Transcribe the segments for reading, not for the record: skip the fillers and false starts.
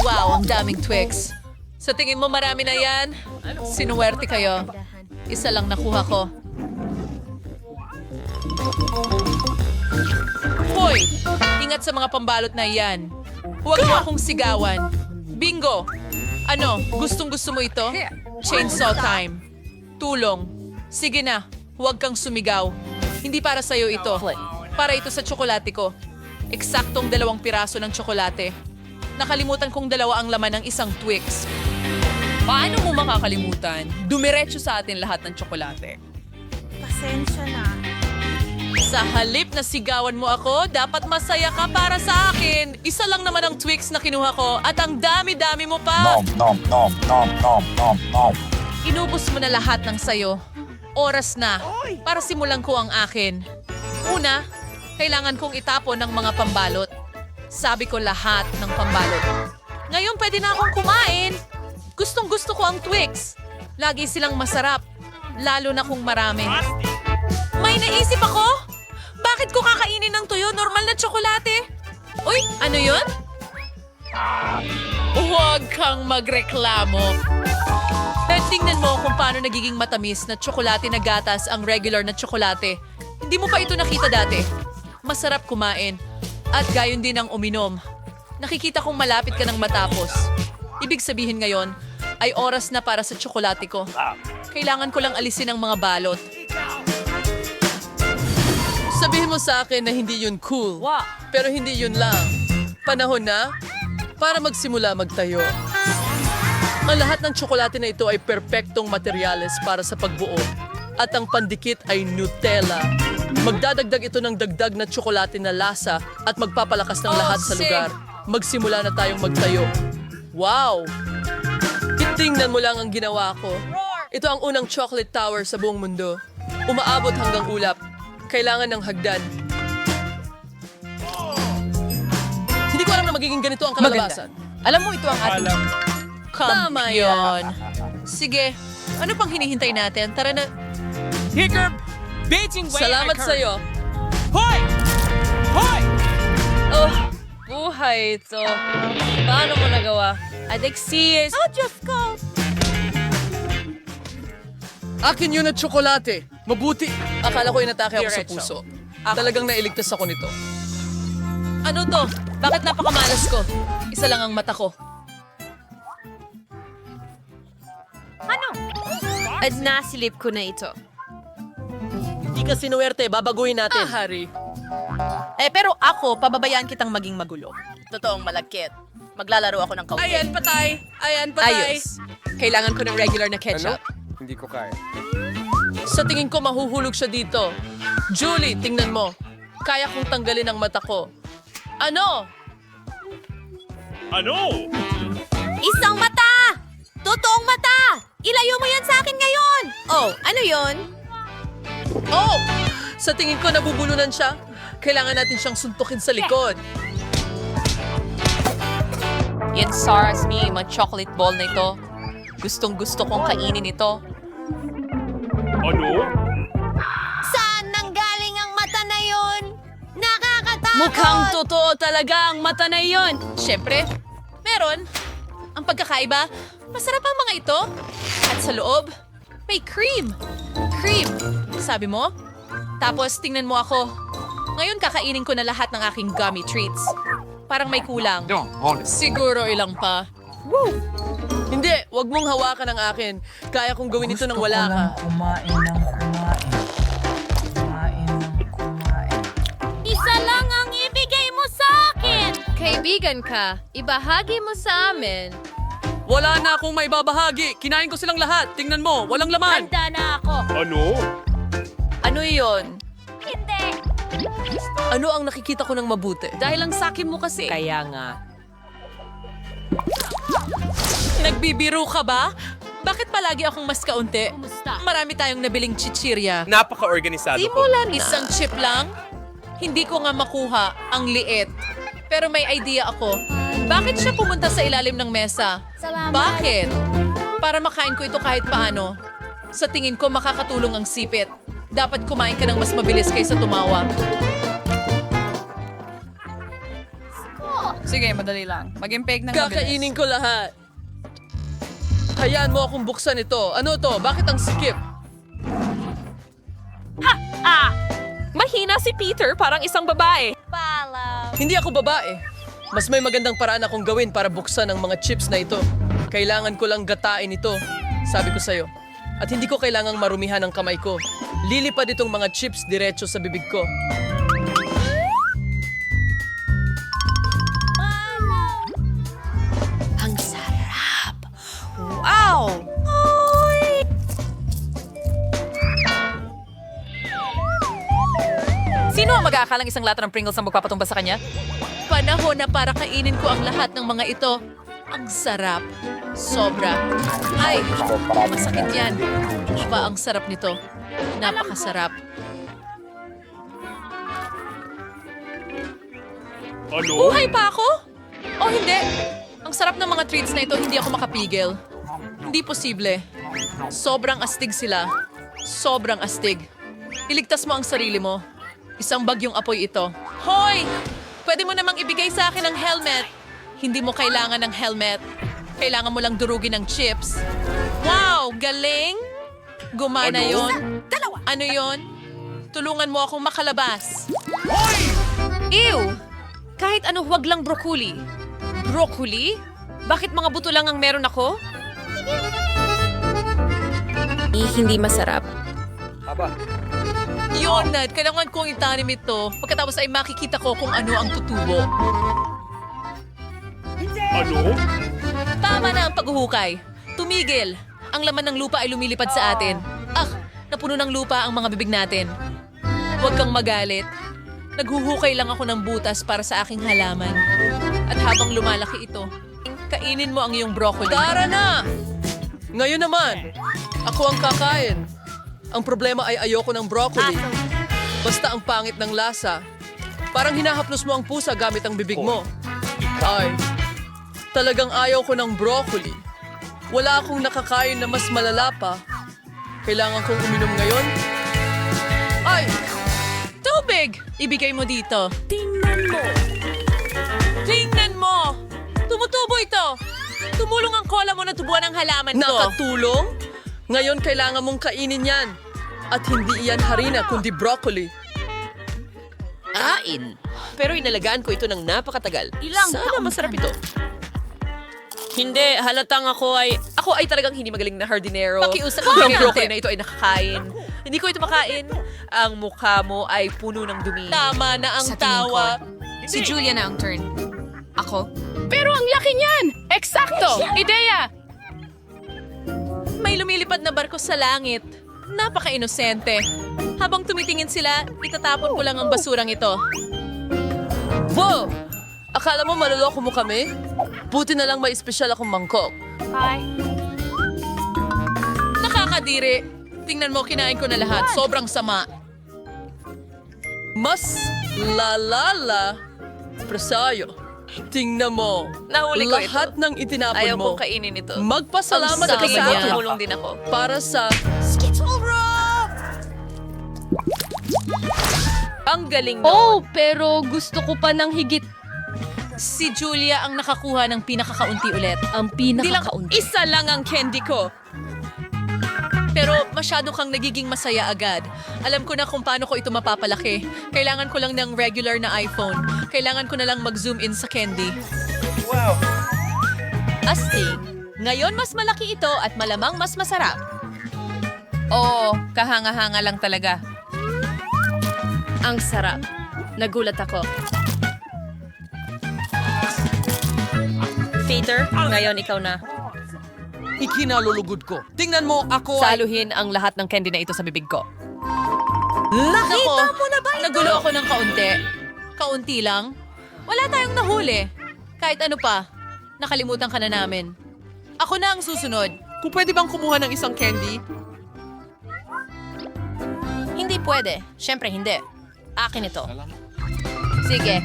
Wow, ang daming Twix. Sa tingin mo marami na yan? Sinuwerte kayo. Isa lang nakuha ko. Hoy! Ingat sa mga pambalot na yan. Huwag mo akong sigawan. Bingo! Ano, gustong-gusto mo ito? Chainsaw time. Tulong. Sige na, huwag kang sumigaw. Hindi para sa'yo ito. Para ito sa tsokolate ko. Eksaktong 2 piraso ng tsokolate. Nakalimutan kong 2 ang laman ng isang Twix. Paano mo makakalimutan? Dumiretso sa atin lahat ng tsokolate. Pasensya na. Sa halip na sigawan mo ako, dapat masaya ka para sa akin. Isa lang naman ang Twix na kinuha ko at ang dami-dami mo pa. Nom nom nom nom nom nom nom. Inubos mo na lahat ng sayo. Oras na para simulan ko ang akin. Una, kailangan kong itapon ng mga pambalot. Sabi ko lahat ng pambalot. Ngayon pwede na akong kumain. Gustong-gusto ko ang Twix. Lagi silang masarap, lalo na kung marami. May naisip ako? Bakit ko kakainin ng tuyo? Normal na tsokolate. Uy, ano yun? Huwag kang magreklamo. Tingnan mo kung paano nagiging matamis na tsokolate na gatas ang regular na tsokolate. Hindi mo pa ito nakita dati. Masarap kumain. At gayon din ang uminom. Nakikita kong malapit ka nang matapos. Ibig sabihin ngayon, ay oras na para sa tsokolate ko. Kailangan ko lang alisin ang mga balot. Sabihin mo sa akin na hindi yun cool. Pero hindi yun lang. Panahon na para magsimula magtayo. Ang lahat ng tsokolate na ito ay perpektong materyales para sa pagbuo. At ang pandikit ay Nutella. Magdadagdag ito ng dagdag na tsokolate na lasa at magpapalakas ng lahat sa lugar. Magsimula na tayong magtayo. Wow! Tingnan mo lang ang ginawa ko. Ito ang unang chocolate tower sa buong mundo. Umaabot hanggang ulap. Kailangan ng hagdan. Hindi ko alam na magiging ganito ang kalalabasan. Alam mo, ito ang ating... Tama yun. Sige, ano pang hinihintay natin? Tara na. Hiccup! Beijing way Salamat sa'yo. Hoy! Hoy! Oh, buhay ito. Paano mo nagawa? Alexis! Oh, Diyos ko! Akin yun at tsokolate. Mabuti. Akala ko inatake ako sa puso. Talagang nailigtas ako nito. Ano to? Bakit napakamalas ko? Isa lang ang mata ko. Ano? At nasilip ko na ito. Hindi ka sinuwerte, babaguhin natin. Hari. Pero ako, pababayaan kitang maging magulo. Totoong malagkit. Maglalaro ako ng kaunti. Ayan, patay. Ayan, patay. Ayos. Kailangan ko ng regular na ketchup. Hindi ko kaya. Sa tingin ko, mahuhulog siya dito. Julie, tingnan mo. Kaya kong tanggalin ang mata ko. Ano? Ano? Isang mata! Totoong mata! Ilayo mo yan sa akin ngayon! Oh, ano yon? Oh! Sa tingin ko, nabubulunan siya. Kailangan natin siyang suntukin sa likod. Yan SARS me, mga chocolate ball na ito. Gustong-gusto kong kainin ito. Ano? Saan nanggaling ang mata na yon? Nakakatakot! Mukhang totoo talaga ang mata na iyon. Siyempre, meron. Ang pagkakaiba, masarap ang mga ito. At sa loob, may cream. Cream, sabi mo? Tapos tingnan mo ako. Ngayon kakainin ko na lahat ng aking gummy treats. Parang may kulang. Siguro ilang pa. Woo! Hindi, wag mong hawakan ang akin. Kaya kong gawin ito nang wala ka. Isa lang ang ibigay mo sa akin! Kaibigan ka, ibahagi mo sa amin. Wala na akong may babahagi. Kinain ko silang lahat. Tingnan mo, walang laman. Handa na ako! Ano? Ano iyon? Hindi! Ano ang nakikita ko ng mabuti? Dahil ang sakin mo kasi. Kaya nga. Nagbibiro ka ba? Bakit palagi akong mas kaunti? Marami tayong nabiling chichirya. Napaka-organisado ko. Isang chip lang? Hindi ko nga makuha ang liit. Pero may idea ako. Bakit siya pumunta sa ilalim ng mesa? Salamat. Bakit? Para makain ko ito kahit paano. Sa tingin ko makakatulong ang sipit. Dapat kumain ka ng mas mabilis kaysa tumawa. Sige, madali lang. Mag-impake ng mabilis. Kakainin ko lahat. Hayaan mo akong buksan ito. Ano to? Bakit ang sikip? Mahina si Peter, parang isang babae. Hindi ako babae. Mas may magandang paraan akong gawin para buksan ang mga chips na ito. Kailangan ko lang gatain ito. Sabi ko sa'yo. At hindi ko kailangang marumihan ang kamay ko. Lilipad itong mga chips diretso sa bibig ko. Ang sarap. Wow! Sino ang mag-aakalang isang lata ng Pringles ang magpapatumba sa kanya? Panahon na para kainin ko ang lahat ng mga ito. Ang sarap. Sobra. Ay, masakit yan. Iba ang sarap nito. Napakasarap. Ano? Buhay pa ako? O hindi? Ang sarap ng mga treats na ito, hindi ako makapigil. Hindi posible. Sobrang astig sila. Sobrang astig. Iligtas mo ang sarili mo. Isang bagyong apoy ito. Hoy! Pwede mo namang ibigay sa akin ang helmet. Hindi mo kailangan ng helmet. Kailangan mo lang durugin ng chips. Wow! Galing! Gumana Ano? yon. Ano yon? Tulungan mo akong makalabas. Ew! Kahit ano, huwag lang broccoli. Broccoli? Bakit mga buto lang ang meron ako? Hindi masarap. Yun, Nad. Kailangan kong itanim ito. Pagkatapos ay makikita ko kung ano ang tutubo. Ano? Tama na ang paghuhukay. Tumigil. Ang laman ng lupa ay lumilipad sa atin. Napuno ng lupa ang mga bibig natin. Huwag kang magalit. Naghuhukay lang ako ng butas para sa aking halaman. At habang lumalaki ito, kainin mo ang iyong broccoli. Tara na! Ngayon naman, ako ang kakain. Ang problema ay ayoko ng broccoli. Basta ang pangit ng lasa. Parang hinahaplos mo ang pusa gamit ang bibig mo. Ay, talagang ayaw ko ng broccoli. Wala akong nakakain na mas malala pa. Kailangan kong uminom ngayon? Ay! Tubig! Ibigay mo dito. Tingnan mo! Tingnan mo! Tumutubo ito! Tumulong ang cola mo na tubuan ang halaman ko. Nakatulong? Ngayon kailangan mong kainin yan. At hindi iyan harina kundi broccoli. Pero inalagaan ko ito ng napakatagal. Sana masarap ito. Hindi, halatang ako ay talagang hindi magaling na hardinero. Pakiusap Ang ng broccoli na ito ay nakakain. Hindi ko ito makain. Ang mukha mo ay puno ng dumi. Tama na ang Sa tingin ko, tawa. Si Julia na ang turn. Ako? Pero ang laki niyan! Eksakto! Ideya! May lumilipad na barko sa langit. Napaka-inosente. Habang tumitingin sila, itatapon ko lang ang basurang ito. Wow! Akala mo maluloko mo kami? Buti na lang may espesyal akong mangkok. Nakakadiri. Tingnan mo, kinain ko na lahat. Sobrang sama. Mas lalala. Presayo. Tingnan mo. Nahuli ko ito. Lahat ng itinapon Ayaw mo. kong kainin ito. Magpasalamat Ang ka sabi sa niya. akin. Tumulong din ako. Para sa... Ang galing no. Oh, pero gusto ko pa ng higit. Si Julia ang nakakuha ng pinakakaunti ulit. Ang Hindi lang, pinakakaunti. isa lang ang candy ko. Pero masyado kang nagiging masaya agad. Alam ko na kung paano ko ito mapapalaki. Kailangan ko lang ng regular na iPhone. Kailangan ko na lang mag-zoom in sa candy. Wow! Astig. Ngayon mas malaki ito at malamang mas masarap. Oo, kahanga-hanga lang talaga. Ang sarap. Nagulat ako. Peter, ngayon ikaw na. Ikinalulugod ko. Tingnan mo, ako ay... Saluhin ang lahat ng candy na ito sa bibig ko. Nakita mo na ba ito? Nagulo ako ng kaunti. Kaunti lang? Wala tayong nahuli. Kahit ano pa, nakalimutan ka na namin. Ako na ang susunod. Kung pwede bang kumuha ng isang candy? Hindi pwede. Siyempre hindi. Akin ito. Sige.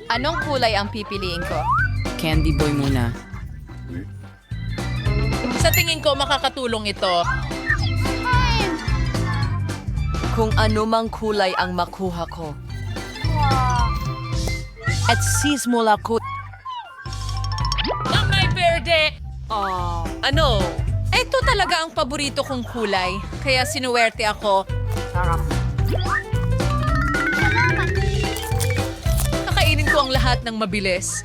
Anong kulay ang pipiliin ko? Candy boy muna. Sa tingin ko, makakatulong ito. Kung anumang kulay ang makuha ko. At sismula ko, Ano? Ito talaga ang paborito kong kulay. Kaya sinuwerte ako. Kakainin ko ang lahat ng mabilis.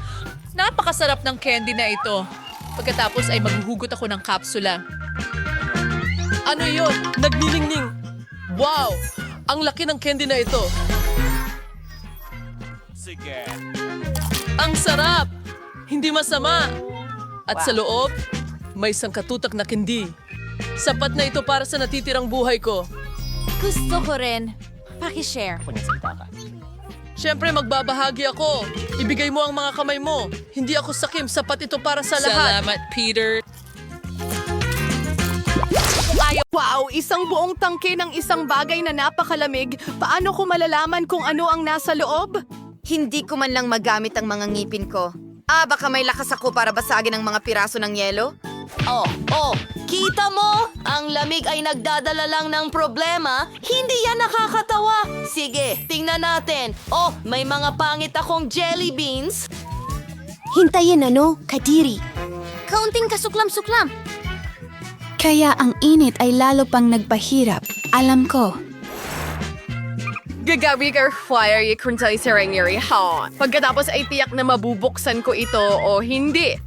Napakasarap ng candy na ito. Pagkatapos ay maghuhugot ako ng kapsula. Ano yon? Nagniningning. Wow! Ang laki ng candy na ito. Sige. Ang sarap! Hindi masama. At sa loob, may sangkatutak na candy. Sapat na ito para sa natitirang buhay ko. Gusto ko rin. Paki-share. Siyempre, magbabahagi ako. Ibigay mo ang mga kamay mo. Hindi ako sakim. Sapat ito para sa lahat. Salamat, Peter. Wow, isang buong tangke ng isang bagay na napakalamig. Paano ko malalaman kung ano ang nasa loob? Hindi ko man lang magamit ang mga ngipin ko. Baka may lakas ako para basagin ang mga piraso ng yelo? Kita mo? Ang lamig ay nagdadala lang ng problema. Hindi yan nakakatawa. Sige, tingnan natin. May mga pangit akong jelly beans. Hintayin Kadiri. Kaunting kasuklam-suklam. Kaya ang init ay lalo pang nagpahirap. Alam ko. Gagawin fire y kuntay sa rangeri ha. Pagkatapos ay tiyak na mabubuksan ko ito o hindi.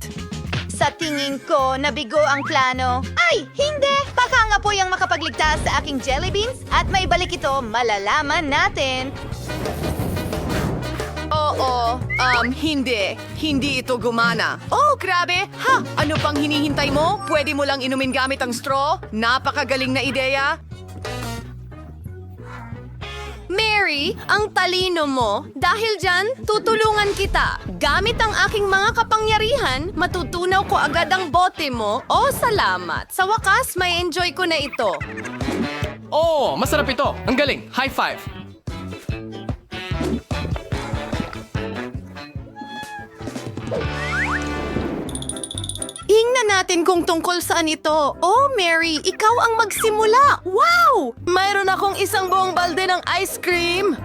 Sa tingin ko, nabigo ang plano. Ay, hindi! Baka nga po yung makapagligtas sa aking jelly beans at may balik ito, malalaman natin. Hindi. Hindi ito gumana. Oh, grabe! Ha! Ano pang hinihintay mo? Pwede mo lang inumin gamit ang straw? Napakagaling na ideya. Mary, ang talino mo. Dahil dyan, tutulungan kita. Gamit ang aking mga kapangyarihan, matutunaw ko agad ang bote mo. Salamat. Sa wakas, may enjoy ko na ito. Masarap ito. Ang galing. High five. Tingnan natin kung tungkol saan ito. Mary, ikaw ang magsimula. Wow! Mayroon akong isang buong balde ng ice cream.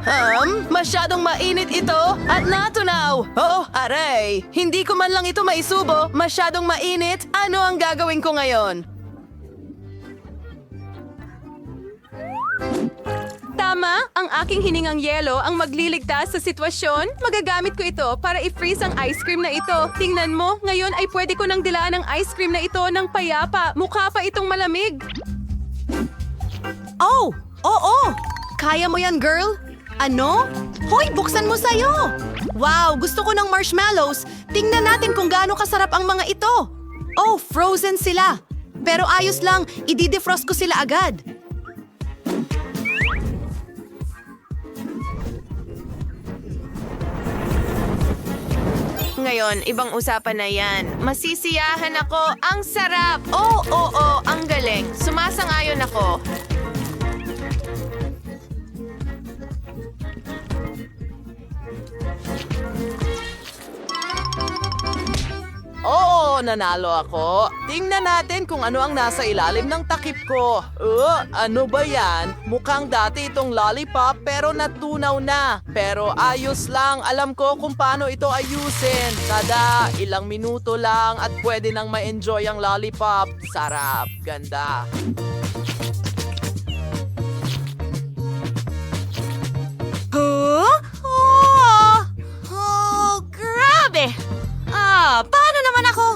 Masyadong mainit ito at natunaw. Aray! Hindi ko man lang ito maisubo. Masyadong mainit. Ano ang gagawin ko ngayon? Tama, ang aking hiningang yelo ang magliligtas sa sitwasyon. Magagamit ko ito para i-freeze ang ice cream na ito. Tingnan mo, ngayon ay pwede ko nang dilaan ang ice cream na ito ng payapa. Mukha pa itong malamig. Oo! Kaya mo yan, girl? Ano? Hoy, buksan mo sa'yo! Wow, gusto ko ng marshmallows. Tingnan natin kung gaano kasarap ang mga ito. Frozen sila. Pero ayos lang, i-defrost ko sila agad. Ngayon, ibang usapan na yan. Masisiyahan ako. Ang sarap! Oo, ang galing. Sumasang-ayon ako. Nanalo ako. Tingnan natin kung ano ang nasa ilalim ng takip ko. Ano ba yan? Mukhang dati itong lollipop pero natunaw na. Pero ayos lang. Alam ko kung paano ito ayusin. Tada, ilang minuto lang at pwede nang ma-enjoy ang lollipop. Sarap. Ganda. Grabe! Paano naman ako?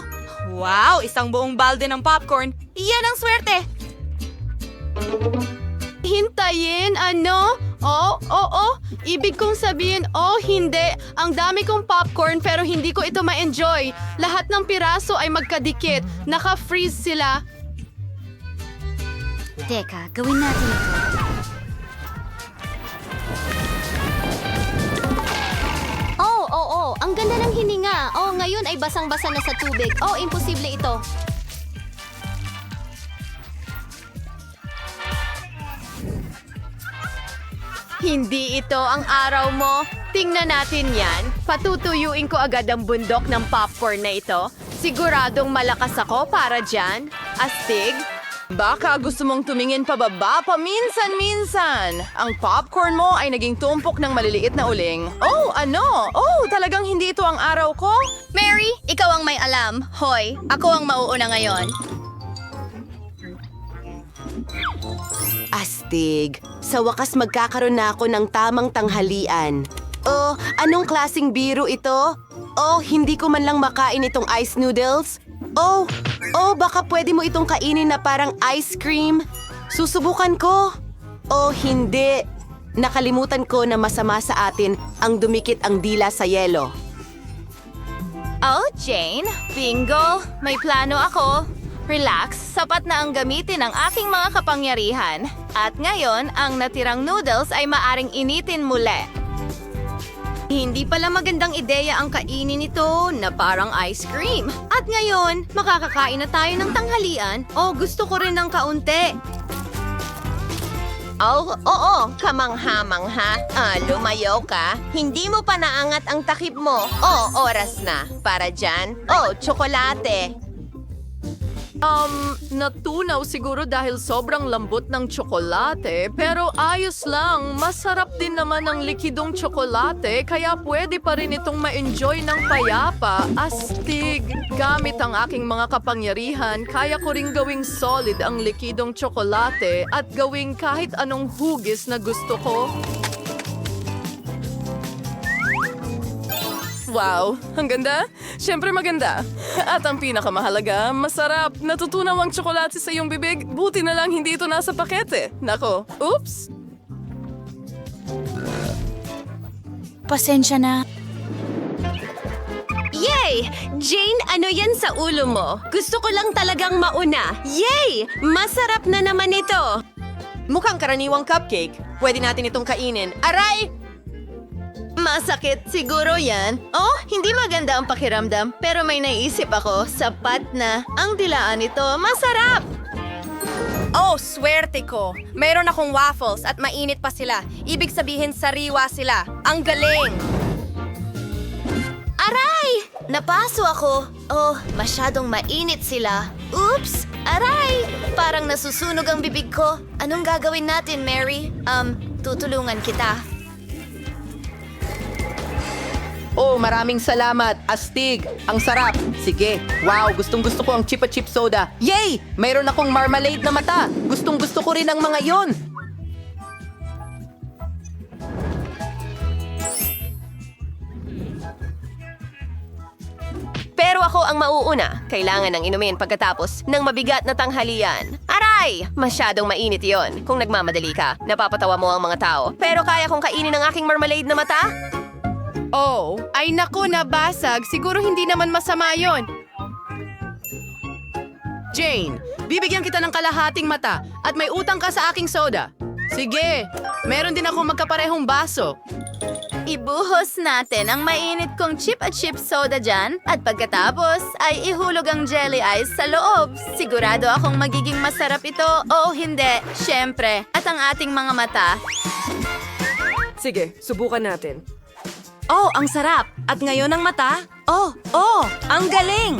Wow, isang buong balde ng popcorn. Iyan ang swerte. Hintayin, ano? Oo. Ibig kong sabihin, hindi. Ang dami kong popcorn pero hindi ko ito ma-enjoy. Lahat ng piraso ay magkadikit. Naka-freeze sila. Teka, gawin natin ito. Ang ganda ng hininga. Ngayon ay basang-basa na sa tubig. Imposible ito. Hindi ito ang araw mo. Tingnan natin yan. Patutuyuin ko agad ang bundok ng popcorn na ito. Siguradong malakas ako para dyan. Astig. Baka gusto mong tumingin pababa paminsan-minsan. Ang popcorn mo ay naging tumpok ng maliliit na uling. Oh, ano? Oh, talagang hindi ito ang araw ko? Mary, ikaw ang may alam. Hoy, ako ang mauuna ngayon. Astig. Sa wakas magkakaroon na ako ng tamang tanghalian. Oh, anong klasing biro ito? Oh, hindi ko man lang makain itong ice noodles. Oh, baka pwede mo itong kainin na parang ice cream. Susubukan ko. Oh, hindi. Nakalimutan ko na masama sa atin ang dumikit ang dila sa yelo. Oh, Jane, bingo. May plano ako. Relax, sapat na ang gamitin ang aking mga kapangyarihan. At ngayon, ang natirang noodles ay maaring initin muli. Hindi pala magandang ideya ang kainin ito na parang ice cream. At ngayon, makakakain na tayo ng tanghalian. Oh, gusto ko rin ng kaunti. Oh, oo, kamangha-mangha. Lumayaw ka. Hindi mo pa naangat ang takip mo. Oh, oras na. Para dyan. Oh, tsokolate. Natunaw siguro dahil sobrang lambot ng tsokolate, pero ayos lang. Masarap din naman ang likidong tsokolate, kaya pwede pa rin itong ma-enjoy ng payapa. Astig! Gamit ang aking mga kapangyarihan, kaya ko ring gawing solid ang likidong tsokolate at gawing kahit anong hugis na gusto ko. Wow, ang ganda? Siyempre maganda. At ang pinakamahalaga, masarap. Natutunaw ang tsokolate sa iyong bibig. Buti na lang hindi ito nasa pakete. Nako, oops! Pasensya na. Yay! Jane, ano yan sa ulo mo? Gusto ko lang talagang mauna. Yay! Masarap na naman ito. Mukhang karaniwang cupcake. Pwede natin itong kainin. Aray! Masakit siguro yan. Oh, hindi maganda ang pakiramdam. Pero may naisip ako, sapat na. Ang dilaan nito, masarap! Oh, swerte ko. Mayroon akong waffles at mainit pa sila. Ibig sabihin sariwa sila. Ang galing! Aray! Napaso ako. Oh, masyadong mainit sila. Oops! Aray! Parang nasusunog ang bibig ko. Anong gagawin natin, Mary? Tutulungan kita. Oh, maraming salamat. Astig. Ang sarap. Sige. Wow, gustong-gusto ko ang Chupa Chip Soda. Yay! Mayroon akong marmalade na mata. Gustong-gusto ko rin ang mga yon. Pero ako ang mauuna. Kailangan ng inumin pagkatapos ng mabigat na tanghalian. Aray! Masyadong mainit yon. Kung nagmamadali ka, napapatawa mo ang mga tao. Pero kaya kong kainin ang aking marmalade na mata? Oh, ay naku, nabasag. Siguro hindi naman masama yon. Jane, bibigyan kita ng kalahating mata at may utang ka sa aking soda. Sige, meron din ako magkaparehong baso. Ibuhos natin ang mainit kong chip at chip soda dyan at pagkatapos ay ihulog ang jelly ice sa loob. Sigurado akong magiging masarap ito o hindi, syempre. At ang ating mga mata. Sige, subukan natin. Oh, ang sarap! At ngayon ang mata? Oh, ang galing!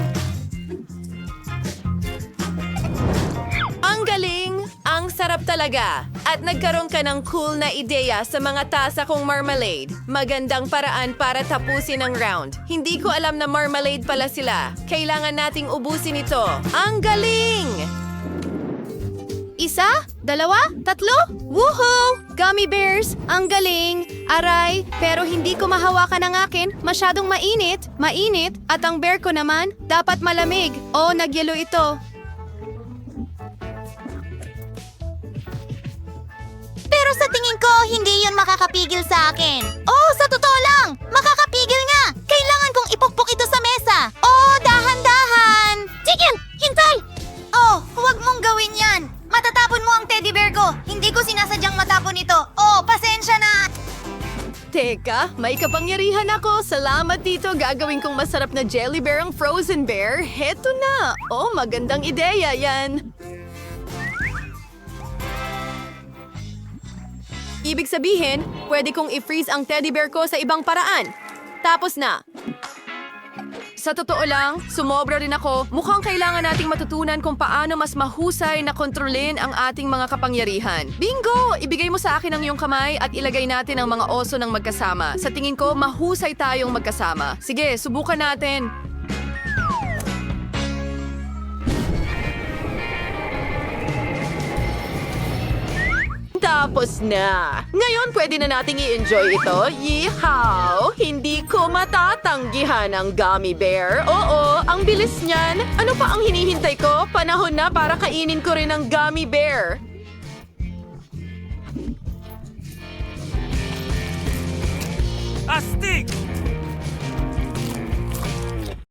Ang galing! Ang sarap talaga! At nagkaroon ka ng cool na ideya sa mga tasa kong marmalade. Magandang paraan para tapusin ang round. Hindi ko alam na marmalade pala sila. Kailangan nating ubusin ito. Ang galing! Isa? Dalawa? Tatlo? Woohoo! Gummy bears! Ang galing! Aray, pero hindi ko mahawakan ang akin. Masyadong mainit. Mainit. At ang bear ko naman, dapat malamig. Oh, nagyelo ito. Pero sa tingin ko, hindi yun makakapigil sa akin. Oh, sa totoo lang! Makakapigil nga! Kailangan kong ipukpok ito sa mesa. Oh, dahan-dahan! Chicken! Hintay! Oh, huwag mong gawin yan! Matatapon mo ang teddy bear ko! Hindi ko sinasadyang matapon ito. Oh, pasensya na! Teka, may kapangyarihan ako. Salamat dito. Gagawin kong masarap na jelly bear ang frozen bear. Heto na. Oh, magandang ideya yan. Ibig sabihin, pwede kong i-freeze ang teddy bear ko sa ibang paraan. Tapos na. Sa totoo lang, sumobra rin ako. Mukhang kailangan nating matutunan kung paano mas mahusay na kontrolin ang ating mga kapangyarihan. Bingo! Ibigay mo sa akin ang iyong kamay at ilagay natin ang mga oso ng magkasama. Sa tingin ko, mahusay tayong magkasama. Sige, subukan natin. Tapos na. Ngayon pwede na nating i-enjoy ito. Yeehaw! Hindi ko matatanggihan ang gummy bear. Oo, ang bilis niyan. Ano pa ang hinihintay ko? Panahon na para kainin ko rin ang gummy bear. Astig!